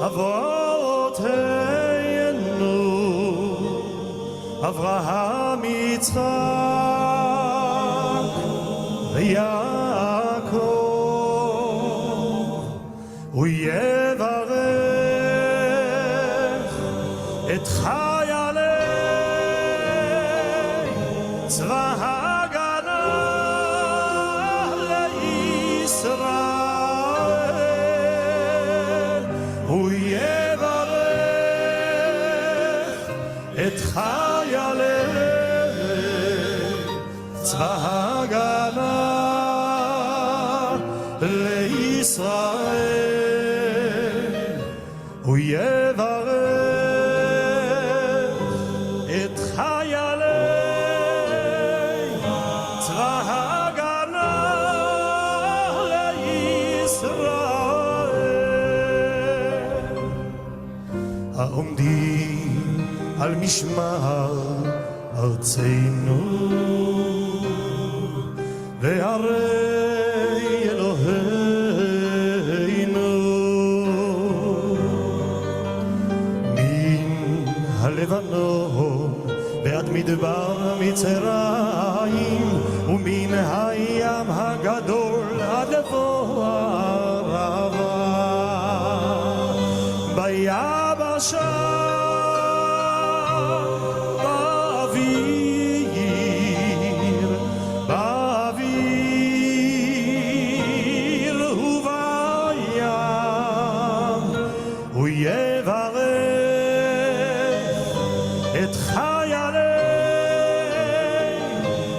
אבותינו, אברהם, יצחק ויעקב, הוא יברך את חיילי צבא ההגנה לישראל, הוא יברך את חיילי צבא ההגנה לישראל, הוא יברך את חיילי צבא ההגנה לישראל, העומדים על משמר ארצנו וערי אלוהינו, מן הלבנון ועד מדבר מצרים, ומן הים הגדול עד לבוא הערבה, ביבשה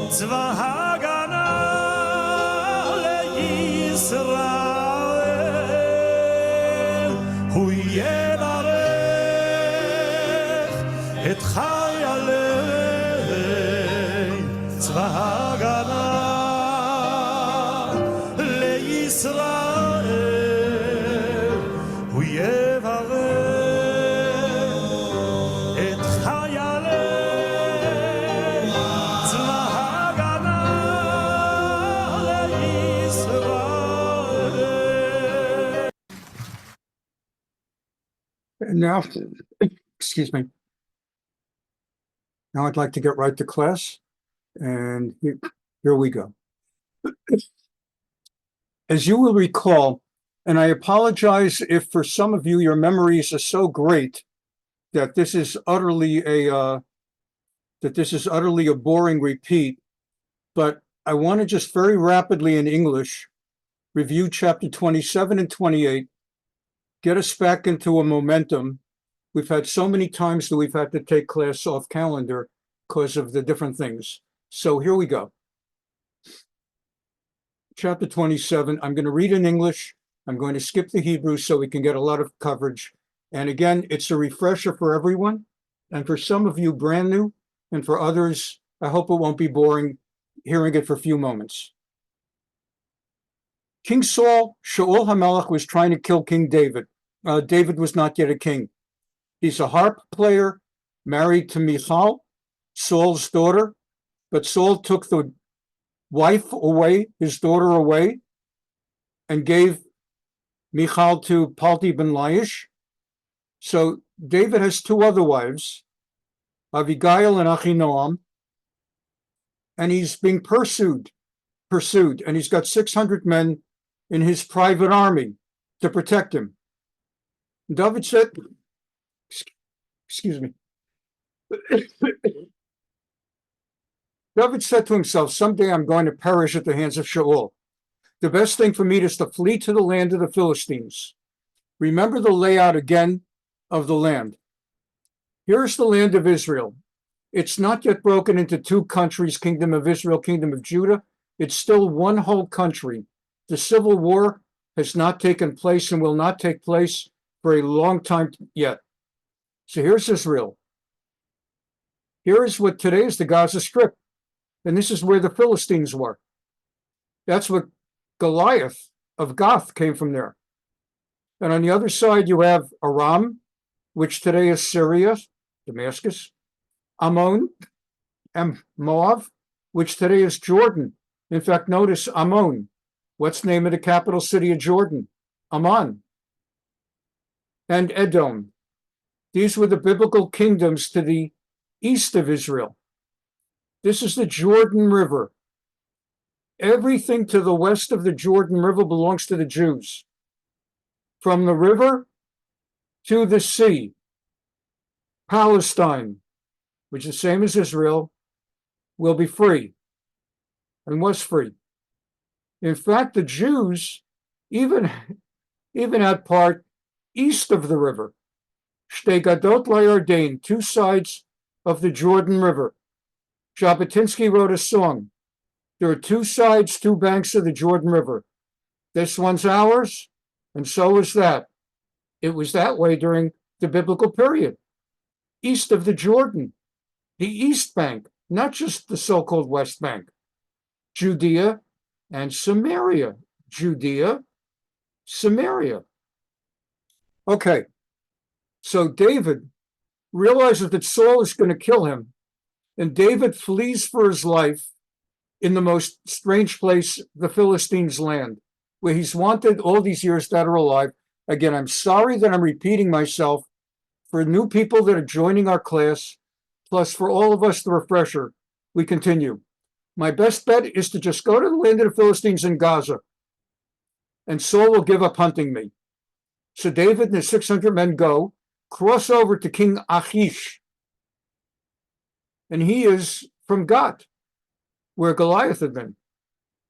צבא ההגנה לישראל, הוא יברך את חיילי צבא ההגנה לישראל, הוא יברך את חיילי צבא Now, excuse me. Now I'd like to get right to class, and here we go. As you will recall, and I apologize if for some of you your memories are so great that this is utterly a boring repeat, but I want to just very rapidly in English review chapter 27 and 28. Get us back into a momentum. We've had so many times that we've had to take class off calendar because of the different things. So here we go. Chapter 27, I'm going to read in English. I'm going to skip the Hebrew so we can get a lot of coverage. And again, it's a refresher for everyone. And for some of you brand new, and for others, I hope it won't be boring hearing it for a few moments. King Saul, Shaul HaMelech, was trying to kill King David. David was not yet a king. He's a harp player, married to Michal, Saul's daughter, but Saul took the wife away, his daughter away, and gave Michal to Palti ben Laish. So David has two other wives, Abigail and Achinoam, and he's being pursued, and he's got 600 men in his private army to protect him. David said, excuse me. David said to himself, someday I'm going to perish at the hands of Shaul. The best thing for me is to flee to the land of the Philistines. Remember the layout again of the land. Here's the land of Israel. It's not yet broken into two countries, Kingdom of Israel, Kingdom of Judah. It's still one whole country. The civil war has not taken place and will not take place for a long time yet. So here's Israel. Here is what today is the Gaza Strip. And this is where the Philistines were. That's what Goliath of Gath came from there. And on the other side, you have Aram, which today is Syria, Damascus, Ammon, and Moab, which today is Jordan. In fact, notice Ammon. What's the name of the capital city of Jordan? Amman. and Edom. These were the biblical kingdoms to the east of Israel. This is the Jordan River. Everything to the west of the Jordan River belongs to the Jews. From the river to the sea, Palestine, which is the same as Israel, will be free and was free. In fact, the Jews even had part east of the river, Shtei Gadot LaYarden, two sides of the Jordan River. Jabotinsky wrote a song. There are two sides, two banks of the Jordan River. This one's ours, and so is that. It was that way during the biblical period. East of the Jordan, the East Bank, not just the so-called West Bank. Judea and Samaria. Judea, Samaria. Okay, so David realizes that Saul is going to kill him, and David flees for his life in the most strange place, the Philistines' land, where he's wanted all these years that are alive. Again, I'm sorry that I'm repeating myself. For new people that are joining our class, plus for all of us, the refresher, we continue. My best bet is to just go to the land of the Philistines in Gaza, and Saul will give up hunting me. So David and his 600 men go, cross over to King Achish, and he is from Gath, where Goliath had been.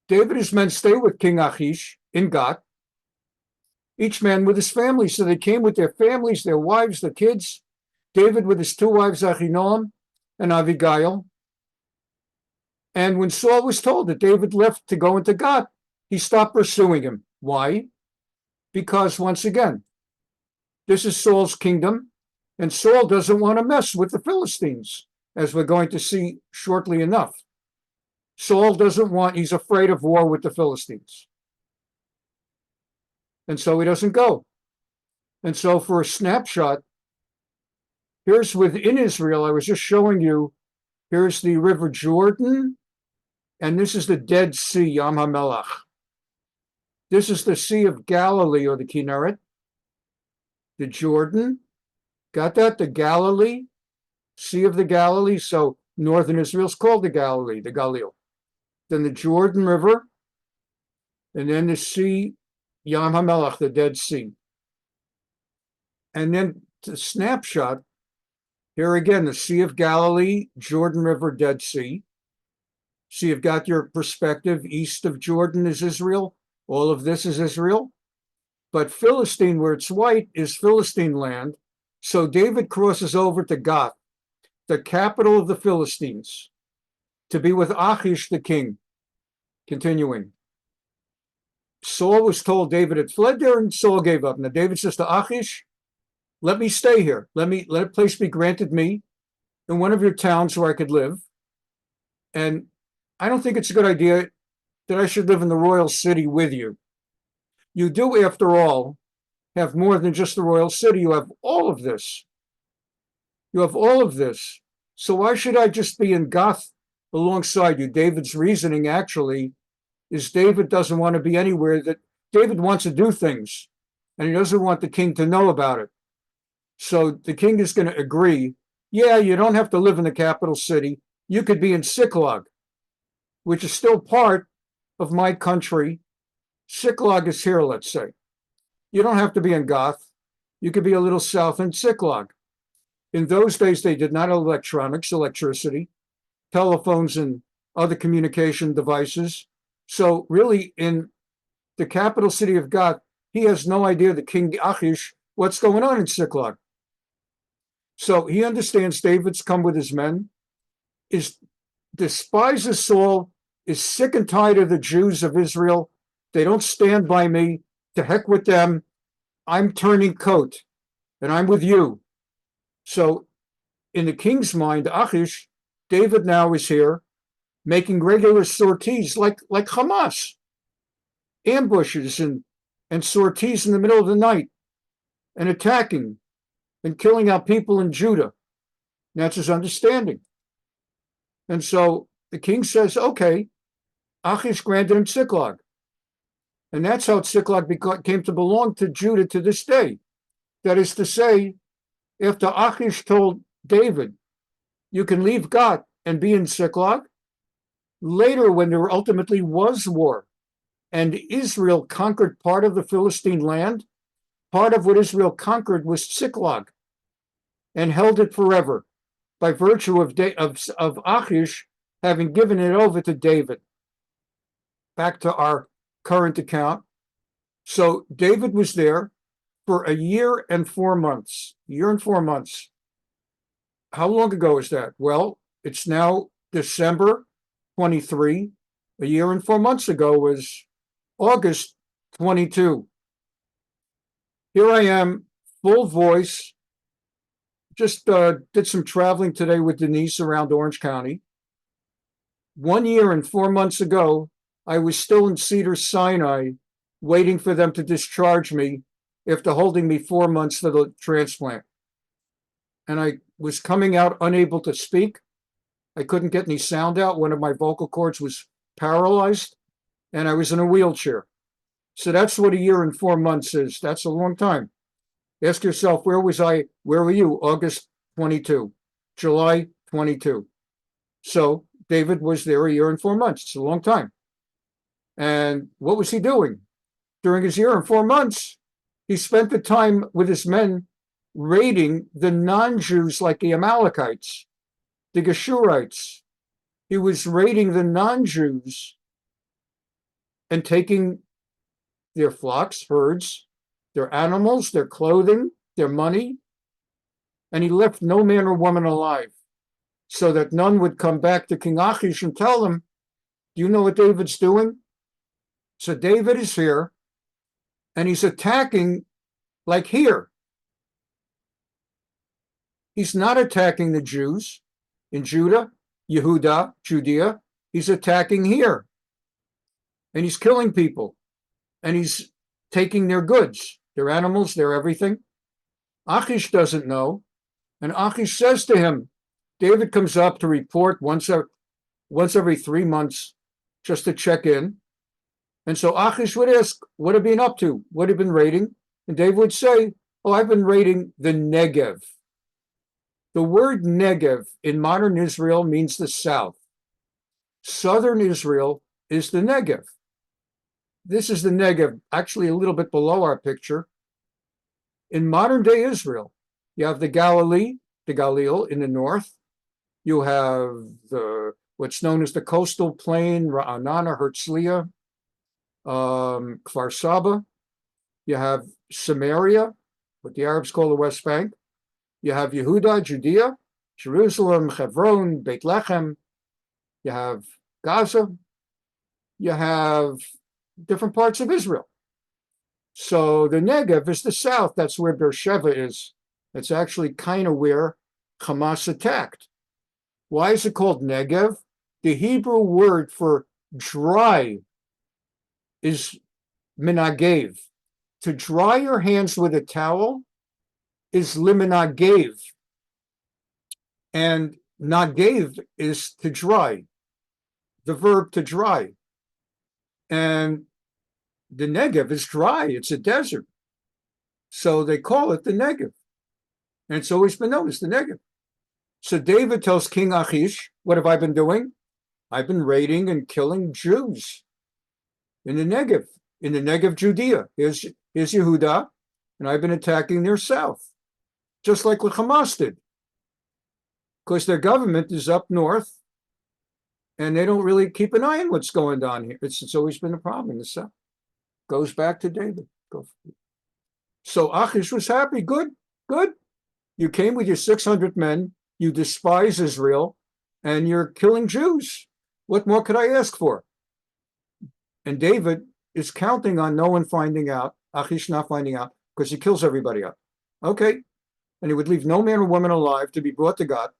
David and his men stay with King Achish in Gath, each man with his family. So they came with their families, their wives, their kids. David with his two wives, Achinoam and Abigail. And when Saul was told that David left to go into Gath, he stopped pursuing him. Why? Because once again, this is Saul's kingdom, and Saul doesn't want to mess with the Philistines, as we're going to see shortly enough. Saul doesn't want, he's afraid of war with the Philistines. And so he doesn't go. And so for a snapshot, here's within Israel, I was just showing you, here's the River Jordan, and this is the Dead Sea, Yam HaMelach. This is the Sea of Galilee, or the Kinneret, the Jordan. Got that? The Galilee, Sea of the Galilee. So northern Israel is called the Galilee, the Galil. Then the Jordan River, and then the Sea, Yam HaMelach, the Dead Sea. And then the snapshot, here again, the Sea of Galilee, Jordan River, Dead Sea. So you've got your perspective. East of Jordan is Israel. All of this is Israel. But Philistine, where it's white, is Philistine land. So David crosses over to Gath, the capital of the Philistines, to be with Achish the king. Continuing. Saul was told David had fled there, and Saul gave up. Now David says to Achish, let me stay here. Let a place be granted me in one of your towns where I could live. And I don't think it's a good idea that I should live in the royal city with you. You do, after all, have more than just the royal city. You have all of this. You have all of this. So why should I just be in Gath alongside you? David's reasoning actually is David doesn't want to be anywhere that David wants to do things, and he doesn't want the king to know about it. So the king is going to agree, yeah, you don't have to live in the capital city. You could be in Siklag, which is still part of my country. Siklag is here, let's say. You don't have to be in Gath. You could be a little south in Siklag. In those days, they did not have electronics, electricity, telephones, and other communication devices. So really, in the capital city of Gath, he has no idea, the king Achish, what's going on in Siklag. So he understands David's come with his men, despises Saul, is sick and tired of the Jews of Israel. They don't stand by me. To heck with them. I'm turning coat, and I'm with you. So in the king's mind, Achish, David now is here, making regular sorties like Hamas, ambushes and sorties in the middle of the night, and attacking and killing out people in Judah. That's his understanding. And so the king says, okay, Achish granted him Siklag. And that's how Siklag came to belong to Judah to this day. That is to say, after Achish told David, you can leave Gath and be in Ziklag, later when there ultimately was war and Israel conquered part of the Philistine land, part of what Israel conquered was Ziklag and held it forever by virtue of Achish having given it over to David. Back to our current account. So David was there for a year and 4 months. A year and 4 months. How long ago is that? Well, it's now December 23. A year and 4 months ago was August 22. Here I am, full voice. Just did some traveling today with Denise around Orange County. 1 year and 4 months ago, I was still in Cedar Sinai, waiting for them to discharge me after holding me 4 months for the transplant. And I was coming out unable to speak. I couldn't get any sound out. One of my vocal cords was paralyzed, and I was in a wheelchair. So that's what a year and 4 months is. That's a long time. Ask yourself, where was I? Where were you? August 22, July 22. So David was there a year and 4 months. It's a long time. And what was he doing? During his year and 4 months, he spent the time with his men raiding the non-Jews like the Amalekites, the Geshurites. He was raiding the non-Jews and taking their flocks, herds, their animals, their clothing, their money, and he left no man or woman alive, so that none would come back to King Achish and tell him, do you know what David's doing? So David is here, and he's attacking like here. He's not attacking the Jews in Judah, Yehuda, Judea. He's attacking here. And he's killing people. And he's taking their goods, their animals, their everything. Achish doesn't know. And Achish says to him, David comes up to report once every 3 months just to check in. And so Achish would ask, what have you been up to? What have you been raiding? And David would say, oh, I've been raiding the Negev. The word Negev in modern Israel means the south. Southern Israel is the Negev. This is the Negev, actually a little bit below our picture. In modern day Israel, you have the Galilee, the Galil in the north. You have what's known as the coastal plain, Ra'anana, Herzliya, Kfar Saba. You have Samaria, what the Arabs call the West Bank. You have Yehuda, Judea, Jerusalem, Hebron, Beit Lechem. You have Gaza. You have different parts of Israel. So the Negev is the south. That's where Beersheba is. It's actually kind of where Hamas attacked. Why is it called Negev? The Hebrew word for dry is minagev. To dry your hands with a towel is liminagev. And nagev is to dry, the verb to dry. And the Negev is dry. It's a desert. So they call it the Negev. And it's always been known as the Negev. So David tells King Achish, what have I been doing? I've been raiding and killing Jews in the Negev, Judea. Here's Yehuda, and I've been attacking their south, just like what Hamas did. Because their government is up north, and they don't really keep an eye on what's going on here. It's always been a problem in the south. Goes back to David. So Achish was happy. Good. You came with your 600 men. You despise Israel, and you're killing Jews. What more could I ask for? And David is counting on no one finding out, Achish not finding out, because he kills everybody up. Okay. And he would leave no man or woman alive to be brought to God.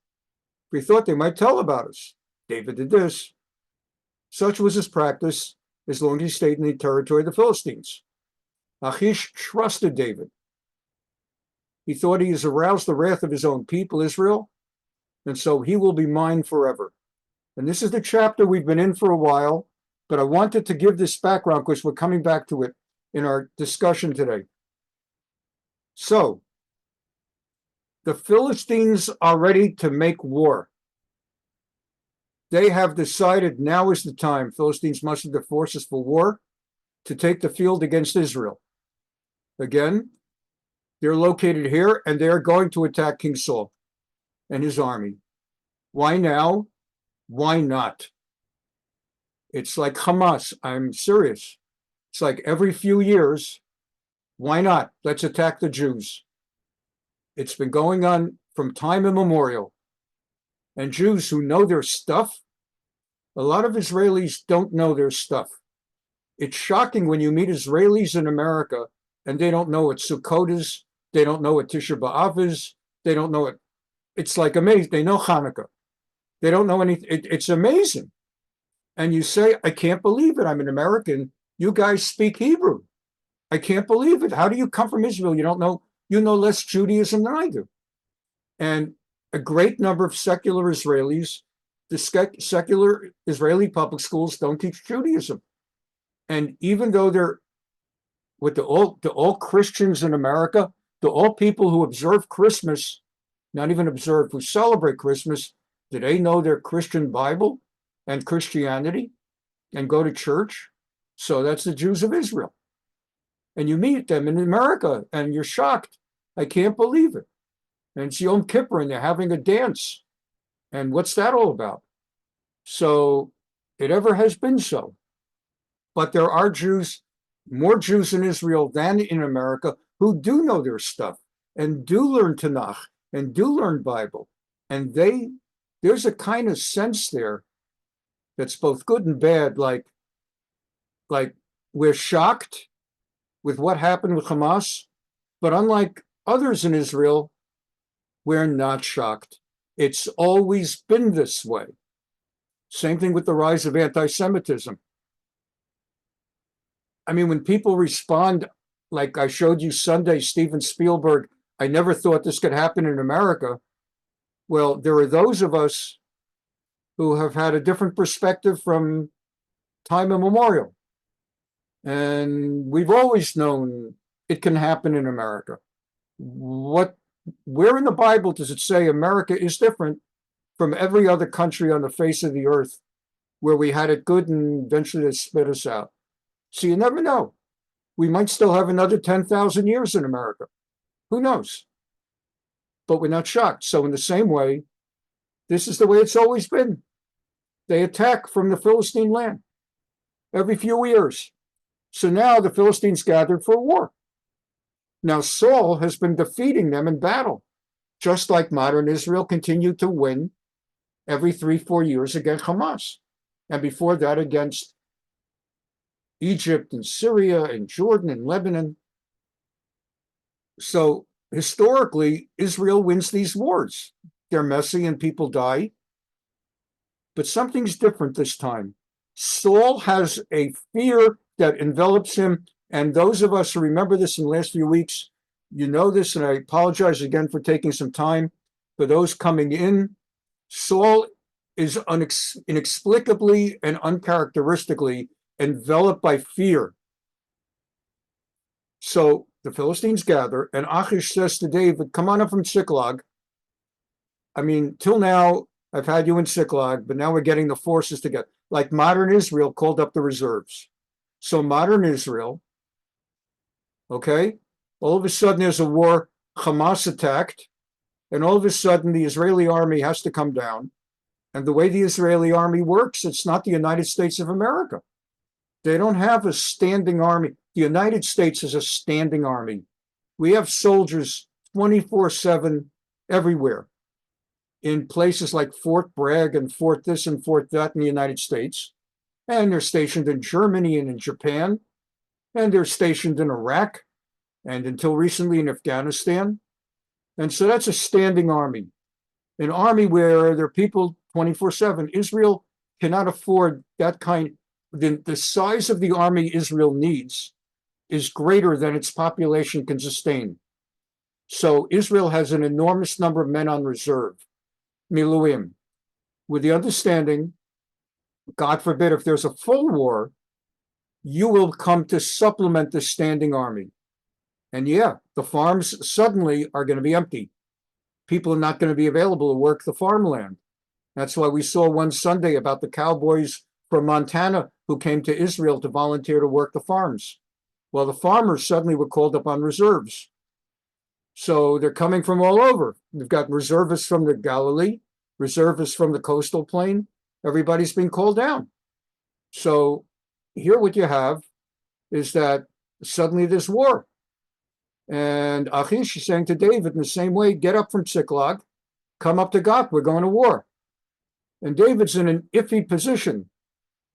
We thought they might tell about us. David did this. Such was his practice as long as he stayed in the territory of the Philistines. Achish trusted David. He thought he has aroused the wrath of his own people, Israel, and so he will be mine forever. And this is the chapter we've been in for a while, but I wanted to give this background because we're coming back to it in our discussion today. So, The Philistines are ready to make war. They have decided now is the time. Philistines mustered their forces for war to take the field against Israel. Again, they're located here and they're going to attack King Saul and his army. Why now? Why not? It's like Hamas. I'm serious. It's like every few years, why not? Let's attack the Jews. It's been going on from time immemorial. And Jews who know their stuff, a lot of Israelis don't know their stuff. It's shocking when you meet Israelis in America and they don't know what Sukkot is, they don't know what Tisha B'Av is, they don't know it. It's like amazing. They know Hanukkah. They don't know anything. It's amazing. And you say, I can't believe it. I'm an American. You guys speak Hebrew. I can't believe it. How do you come from Israel? You don't know, you know less Judaism than I do. And a great number of secular Israelis, the secular Israeli public schools don't teach Judaism. And even though they're with the all Christians in America, the all people who observe Christmas, not even observe, who celebrate Christmas, do they know their Christian Bible and Christianity and go to church? So that's the Jews of Israel. And you meet them in America and you're shocked. I can't believe it. And it's Yom Kippur and they're having a dance. And what's that all about? So it ever has been so. But there are Jews, more Jews in Israel than in America, who do know their stuff and do learn Tanakh and do learn Bible. And there's a kind of sense there that's both good and bad, like we're shocked with what happened with Hamas, but unlike others in Israel, we're not shocked. It's always been this way. Same thing with the rise of anti-Semitism. I mean, when people respond, like I showed you Sunday, Steven Spielberg, I never thought this could happen in America. Well, there are those of us who have had a different perspective from time immemorial. And we've always known it can happen in America. Where in the Bible does it say America is different from every other country on the face of the earth where we had it good and eventually they spit us out? So you never know. We might still have another 10,000 years in America. Who knows? But we're not shocked. So in the same way, this is the way it's always been. They attack from the Philistine land every few years. So now the Philistines gathered for war. Now Saul has been defeating them in battle, just like modern Israel continued to win every 3-4 years against Hamas. And before that against Egypt and Syria and Jordan and Lebanon. So historically, Israel wins these wars. They're messy and people die. But something's different this time. Saul has a fear that envelops him. And those of us who remember this in the last few weeks, you know this, and I apologize again for taking some time. For those coming in, Saul is inexplicably and uncharacteristically enveloped by fear. So the Philistines gather, and Achish says to David, come on up from Ziklag. I mean, till now, I've had you in Ziklag, but now we're getting the forces together. Like modern Israel called up the reserves. So modern Israel, okay, all of a sudden there's a war, Hamas attacked, and all of a sudden the Israeli army has to come down. And the way the Israeli army works, it's not the United States of America. They don't have a standing army. The United States is a standing army. We have soldiers 24/7 everywhere in places like Fort Bragg and Fort this and Fort that in the United States. And they're stationed in Germany and in Japan. And they're stationed in Iraq and until recently in Afghanistan. And so that's a standing army, an army where there are people 24/7. Israel cannot afford that kind. The size of the army Israel needs is greater than its population can sustain. So Israel has an enormous number of men on reserve, miluim, with the understanding, God forbid, if there's a full war, you will come to supplement the standing army. And yeah, the farms suddenly are going to be empty. people are not going to be available to work the farmland. That's why we saw one Sunday about the cowboys from Montana who came to Israel to volunteer to work the farms. Well, the farmers suddenly were called up on reserves. So they're coming from all over. We've got reservists from the Galilee, reservists from the coastal plain. Everybody's been called down. So here what you have is that suddenly there's war. And Achish is saying to David in the same way, get up from Ziklag, come up to Gath, we're going to war. And David's in an iffy position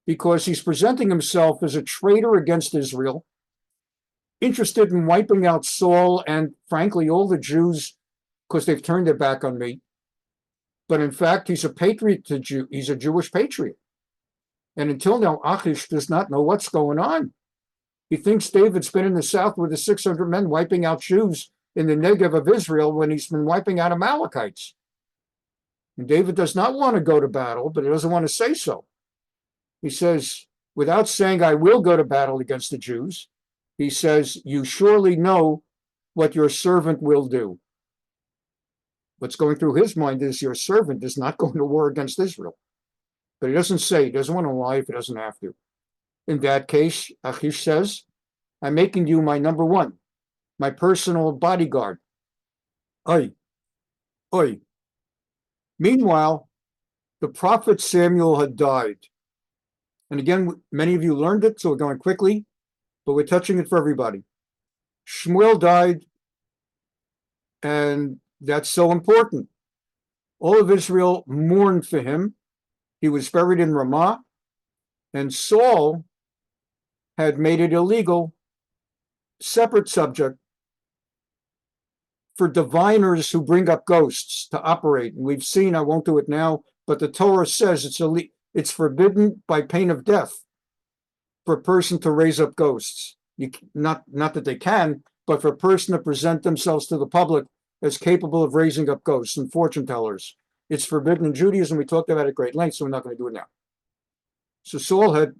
because he's presenting himself as a traitor against Israel, interested in wiping out Saul and, frankly, all the Jews because they've turned their back on me. But in fact, he's a patriot to Jew. He's a Jewish patriot. And until now, Achish does not know what's going on. He thinks David's been in the south with the 600 men wiping out Jews in the Negev of Israel when he's been wiping out Amalekites. And David does not want to go to battle, but he doesn't want to say so. He says, without saying, I will go to battle against the Jews, he says, you surely know what your servant will do. What's going through his mind is your servant is not going to war against Israel. But he doesn't say, he doesn't want to lie if he doesn't have to. In that case, Achish says, I'm making you my number one, my personal bodyguard. Oy, oy. Meanwhile, the prophet Samuel had died. And again, many of you learned it, so we're going quickly, but we're touching it for everybody. Shmuel died, and that's so important. All of Israel mourned for him. He was buried in Ramah, and Saul had made it illegal, separate subject, for diviners who bring up ghosts to operate. And we've seen, I won't do it now, but the Torah says it's forbidden by pain of death for a person to raise up ghosts. Not that they can, but for a person to present themselves to the public as capable of raising up ghosts and fortune tellers. It's forbidden in Judaism. We talked about it at great length, so we're not going to do it now. So Saul had,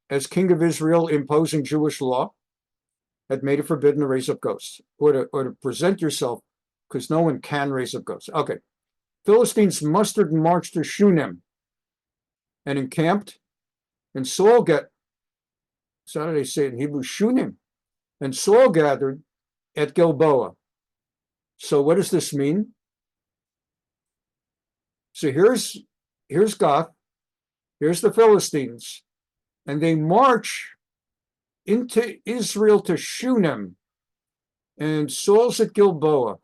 as king of Israel, imposing Jewish law, had made it forbidden to raise up ghosts or to present yourself, because no one can raise up ghosts. Okay. Philistines mustered and marched to Shunem and encamped, and Saul so how do they say it in Hebrew? Shunem. And Saul gathered at Gilboa. So what does this mean? So here's Gath, here's the Philistines, and they march into Israel to Shunem, and Saul's at Gilboa.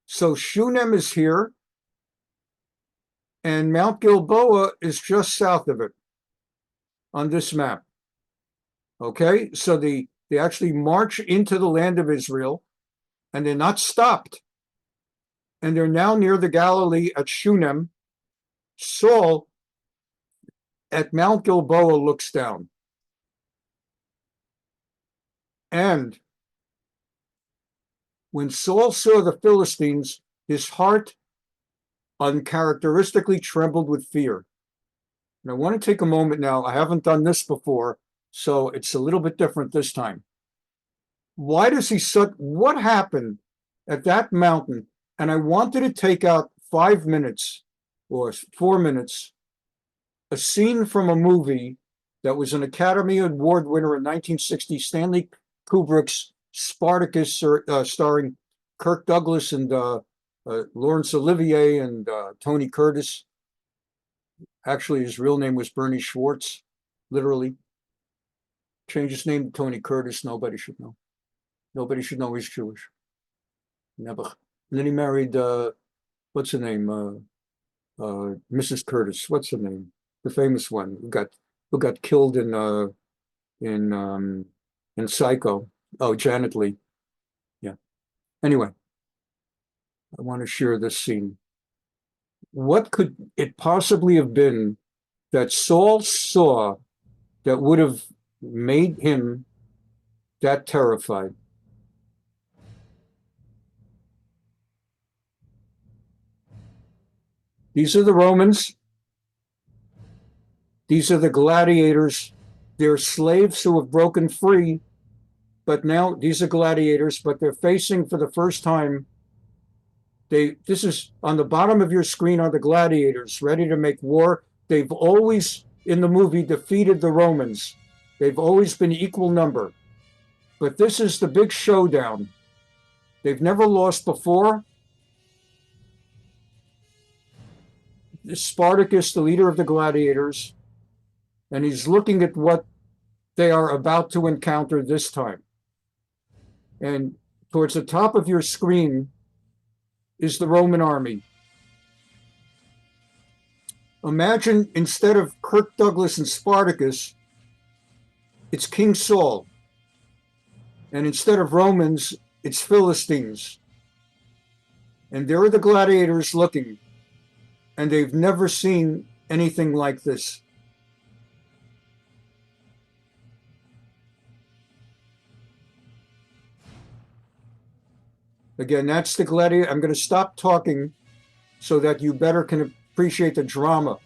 So Shunem is here, and Mount Gilboa is just south of it on this map. Okay, so they actually march into the land of Israel, and they're not stopped. And they're now near the Galilee at Shunem. Saul at Mount Gilboa looks down. And when Saul saw the Philistines, his heart uncharacteristically trembled with fear. And I want to take a moment now. I haven't done this before, so it's a little bit different this time. Why does what happened at that mountain? And I wanted to take out 5 minutes or 4 minutes, a scene from a movie that was an Academy Award winner in 1960, Stanley Kubrick's Spartacus, starring Kirk Douglas and Laurence Olivier and Tony Curtis. Actually, his real name was Bernie Schwartz, literally. Changed his name to Tony Curtis. Nobody should know. Nobody should know he's Jewish. Never. And then he married, what's her name? Mrs. Curtis. What's her name? The famous one who got killed in Psycho. Oh, Janet Leigh. Yeah. Anyway, I want to share this scene. What could it possibly have been that Saul saw that would have made him that terrified? These are the Romans. These are the gladiators. They're slaves who have broken free, but now these are gladiators, but they're facing for the first time This is on the bottom of your screen are the gladiators ready to make war. They've always, in the movie, defeated the Romans. They've always been equal number. But this is the big showdown. They've never lost before. Spartacus, the leader of the gladiators, and he's looking at what they are about to encounter this time. And towards the top of your screen is the Roman army. Imagine instead of Kirk Douglas and Spartacus, it's King Saul. And instead of Romans, it's Philistines. And there are the gladiators looking, and they've never seen anything like this. Again, that's the gladiator. I'm going to stop talking so that you better can appreciate the drama.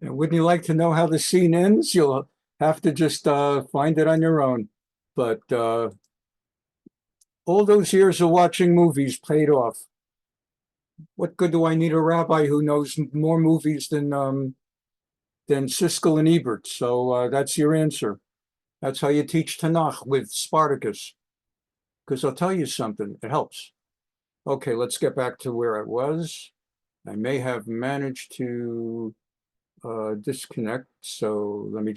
Wouldn't you like to know how the scene ends? You'll have to just find it on your own. But all those years of watching movies paid off. What good do I need a rabbi who knows more movies than Siskel and Ebert? So that's your answer. That's how you teach Tanakh with Spartacus. Because I'll tell you something, it helps. Okay, let's get back to where I was. I may have managed to disconnect. So let me